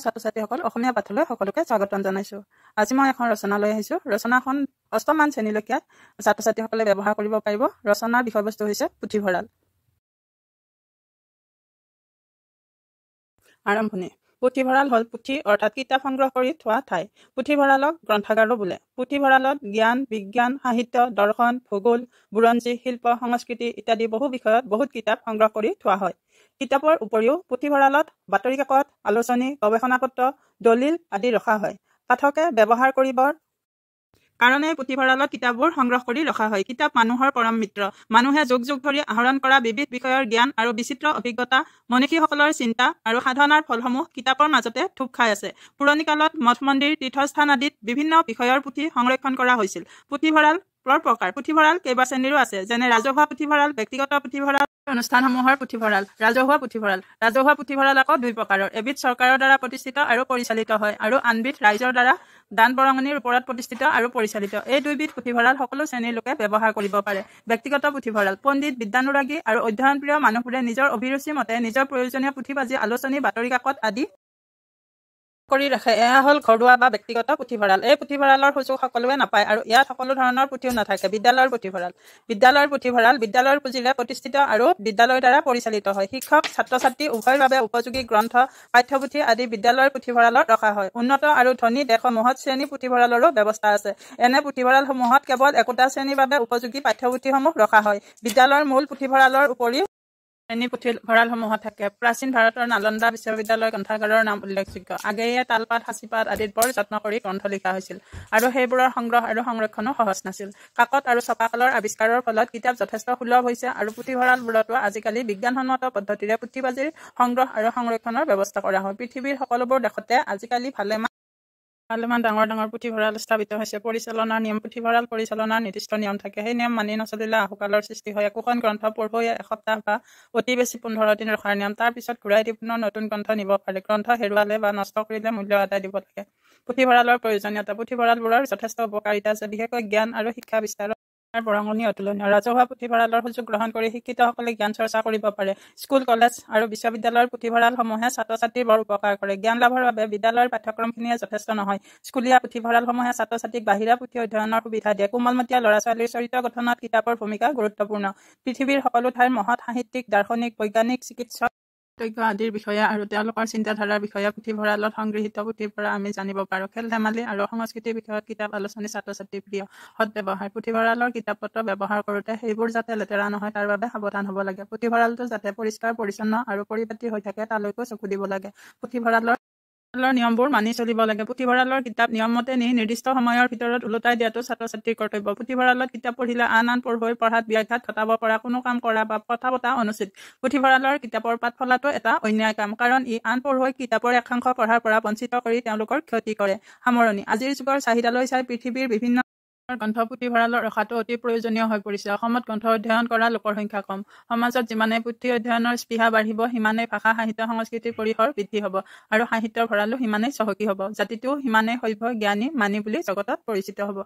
ছাত্ৰ-ছাত্ৰীসকল অসমীয়া পাঠলৈ সকলোকে স্বাগতম জনাইছো। আজি মই এখন ৰচনা লৈ আহিছো। ৰচনাখন অষ্টমমান শ্ৰেণীলৈকে ছাত্ৰ-ছাত্ৰীসকলে ব্যৱহাৰ কৰিব পাৰিব। ৰচনাৰ বিষয়বস্তু হৈছে পুথিভঁৰাল। আৰম্ভণি। পুথিভঁৰাল হ'ল পুথি অৰ্থাৎ কিতাপ সংগ্ৰহ কৰি থোৱা ঠাই। পুথিভঁৰালক গ্ৰন্থাগাৰো বোলে। পুথিভঁৰালত জ্ঞান, বিজ্ঞান, সাহিত্য, দৰ্শন, ভূগোল, বুৰঞ্জী, শিল্প, সংস্কৃতি ইত্যাদি বহু বিষয়ত বহুত কিতাপ সংগ্ৰহ কৰি থোৱা হয়। কিতাপৰ উপৰিও পুথিভঁৰালত বাতৰি কাকত, আলোচনী, গৱেষণা পত্ৰ, দলিল আদি ৰখা হয়। পাঠকে ব্যৱহাৰ কৰিবৰ কাৰণে পুথিভঁৰালত কিতাপবোৰ সংগ্ৰহ কৰি ৰখা হয়। কিতাপ মানুহৰ পৰম মিত্ৰ। মানুহে যুগ যুগ ধৰি আহৰণ কৰা বিবিধ বিষয়ৰ জ্ঞান আৰু বিচিত্ৰ অভিজ্ঞতা, মনীষীসকলৰ চিন্তা আৰু সাধনাৰ ফলসমূহ কিতাপৰ মাজতে থুপ খাই আছে। পুৰণি কালত মঠ মন্দিৰ, তীৰ্থস্থান আদিত বিভিন্ন বিষয়ৰ পুথি সংৰক্ষণ কৰা হৈছিল। পুথিভঁৰাল প্ৰকাৰ। পুথিভঁৰাল কেইবা শ্ৰেণীৰো আছে, যেনে ৰাজহুৱা পুথিভঁৰাল, ব্যক্তিগত পুথিভঁৰাল, অনুষ্ঠানসমূহৰ পুথিভঁৰাল। ৰাজহুৱা পুথিভঁৰাল। ৰাজহুৱা পুথিভঁৰাল আকৌ দুই প্ৰকাৰৰ। এবিধ চৰকাৰৰ দ্বাৰা প্ৰতিষ্ঠিত আৰু পৰিচালিত হয় আৰু আনবিধ ৰাইজৰ দ্বাৰা দান বৰঙণিৰ ওপৰত প্ৰতিষ্ঠিত আৰু পৰিচালিত। এই দুইবিধ পুথিভঁৰাল সকলো শ্ৰেণীৰ লোকে ব্যৱহাৰ কৰিব পাৰে। ব্যক্তিগত পুথিভঁৰাল। পণ্ডিত, বিদ্যানুৰাগী আৰু অধ্যয়নপ্ৰিয় মানুহবোৰে নিজৰ অভিৰুচি মতে নিজৰ প্ৰয়োজনীয় পুথি-পাঁজি, আলোচনী, বাতৰি কাকত আদি কৰি ৰাখে। এয়া হ'ল ঘৰুৱা বা ব্যক্তিগত পুথিভঁৰাল। এই পুথিভঁৰালৰ সুযোগ সকলোৱে নাপায় আৰু ইয়াত সকলো ধৰণৰ পুথিও নাথাকে। বিদ্যালয়ৰ পুথিভঁৰাল। বিদ্যালয়ৰ পুথিভঁৰাল বিদ্যালয়ৰ পুঁজিৰে প্ৰতিষ্ঠিত আৰু বিদ্যালয়ৰ দ্বাৰা পৰিচালিত হয়। শিক্ষক, ছাত্ৰ-ছাত্ৰী উভয়ৰ বাবে উপযোগী গ্ৰন্থ, পাঠ্যপুথি আদি বিদ্যালয়ৰ পুথিভঁৰালত ৰখা হয়। উন্নত আৰু ধনী দেশসমূহত শ্ৰেণী পুথিভঁৰালৰো ব্যৱস্থা আছে। এনে পুথিভঁৰালসমূহত কেৱল একোটা শ্ৰেণীৰ বাবে উপযোগী পাঠ্যপুথিসমূহ ৰখা হয়। বিদ্যালয়ৰ মূল পুথিভঁৰালৰ উপৰিও শ্ৰেণী পুথিভঁৰালসমূহত থাকে। প্ৰাচীন ভাৰতৰ নালন্দা বিশ্ববিদ্যালয় গ্ৰন্থাগাৰৰ নাম উল্লেখযোগ্য। আগেয়ে তালপাত, সাঁচিপাত আদিত বৰ যত্ন কৰি গ্ৰন্থ লিখা হৈছিল আৰু সেইবোৰৰ সংগ্ৰহ আৰু সংৰক্ষণো সহজ নাছিল। কাকত আৰু ছপাকলৰ আৱিষ্কাৰৰ ফলত কিতাপ যথেষ্ট সুলভ হৈছে আৰু পুথিভঁৰালবোৰতো আজিকালি বিজ্ঞানসন্মত পদ্ধতিৰে পুথি-পাঁজিৰ সংগ্ৰহ আৰু সংৰক্ষণৰ ব্যৱস্থা কৰা হয়। পৃথিৱীৰ সকলোবোৰ দেশতে আজিকালি ভালেমান ডাঙৰ ডাঙৰ পুথিভঁৰাল স্থাপিত হৈছে। পৰিচালনাৰ নিয়ম। পুথিভঁৰাল পৰিচালনাৰ নিৰ্দিষ্ট নিয়ম থাকে। সেই নিয়ম মানি নচলিলে আহুকালৰ সৃষ্টি হয়। একোখন গ্ৰন্থ পঢ়ুৱৈয়ে এসপ্তাহ বা অতি বেছি 15 দিন ৰখাৰ নিয়ম। তাৰ পিছত ঘূৰাই দি পুনৰ নতুন গ্ৰন্থ নিব পাৰে। গ্ৰন্থ হেৰুৱালে বা নষ্ট কৰিলে মূল্য আদায় দিব লাগে। পুথিভঁৰালৰ প্ৰয়োজনীয়তা। পুথিভঁৰালবোৰৰ যথেষ্ট উপকাৰিতা আছে, বিশেষকৈ জ্ঞান আৰু শিক্ষা বিস্তাৰৰ বৰঙণি অতুলনীয়। ৰাজহুৱা পুথিভঁৰালৰ সুযোগ গ্ৰহণ কৰি শিক্ষিতসকলে জ্ঞান চৰ্চা কৰিব পাৰে। স্কুল, কলেজ আৰু বিশ্ববিদ্যালয়ৰ পুথিভঁৰালসমূহে ছাত্ৰ-ছাত্ৰীৰ বৰ উপকাৰ কৰে। জ্ঞান লাভৰ বাবে বিদ্যালয়ৰ পাঠ্যক্ৰমখিনিয়ে যথেষ্ট নহয়। স্কুলীয়া পুথিভঁৰালসমূহে ছাত্ৰ-ছাত্ৰীক বাহিৰা পুথি অধ্যয়নৰ সুবিধা দিয়ে। কোমলমতীয়া ল'ৰা-ছোৱালীৰ চৰিত্ৰ গঠনত কিতাপৰ ভূমিকা গুৰুত্বপূৰ্ণ। পৃথিৱীৰ সকলো ঠাইৰ মহৎ সাহিত্যিক, দাৰ্শনিক, বৈজ্ঞানিক, চিকিৎসক আদিৰ বিষয়ে আৰু তেওঁলোকৰ চিন্তাধাৰাৰ বিষয়ে পুথিভঁৰালত সংগৃহীত পুথিৰ পৰা আমি জানিব পাৰোঁ। খেল-ধেমালি আৰু সংস্কৃতিৰ বিষয়ত কিতাপ, আলোচনী ছাত্ৰ-ছাত্ৰীৰ প্ৰিয়। সৎব্যৱহাৰ। পুথিভঁৰালৰ কিতাপ-পত্ৰ ব্যৱহাৰ কৰোঁতে সেইবোৰ যাতে লেতেৰা নহয় তাৰ বাবে সাৱধান হ'ব লাগে। পুথিভঁৰালটো যাতে পৰিষ্কাৰ-পৰিচ্ছন্ন আৰু পৰিপাটি হৈ থাকে তালৈকো চকু দিব লাগে। পুথিভঁৰালৰ নিয়মবোৰ মানি চলিব লাগে। পুথিভঁৰালৰ কিতাপ নিয়মমতে নি নিৰ্দিষ্ট সময়ৰ ভিতৰত ওলোটাই দিয়াটো ছাত্ৰ-ছাত্ৰীৰ কৰ্তব্য। পুথিভঁৰালত কিতাপ পঢ়িলে আন পঢ়ুৱৈৰ পঢ়াত ব্যাঘাত ঘটাব পৰা কোনো কাম কৰা বা কথা পতা অনুচিত। পুথিভঁৰালৰ কিতাপৰ পাত ফলাটো এটা অন্যায় কাম, কাৰণ ই আন পঢ়ুৱৈক কিতাপৰ একাংশ পঢ়াৰ পৰা বঞ্চিত কৰি তেওঁলোকৰ ক্ষতি কৰে। সামৰণি। আজিৰ যুগৰ চাহিদালৈ চাই পৃথিৱীৰ বিভিন্ন গ্ৰন্থ পুথিভঁৰালত ৰখাটো অতি প্ৰয়োজনীয় হৈ পৰিছে। অসমত গ্ৰন্থ অধ্যয়ন কৰা লোকৰ সংখ্যা কম। সমাজত যিমানেই পুথি অধ্যয়নৰ স্পৃহা বাঢ়িব, সিমানেই ভাষা, সাহিত্য, সংস্কৃতিৰ পৰিসৰ বৃদ্ধি হ'ব আৰু সাহিত্যৰ ভঁৰালো সিমানেই চহকী হ'ব। জাতিটোও সিমানেই সভ্য, জ্ঞানী, মানি বুলি জগতত পৰিচিত হ'ব।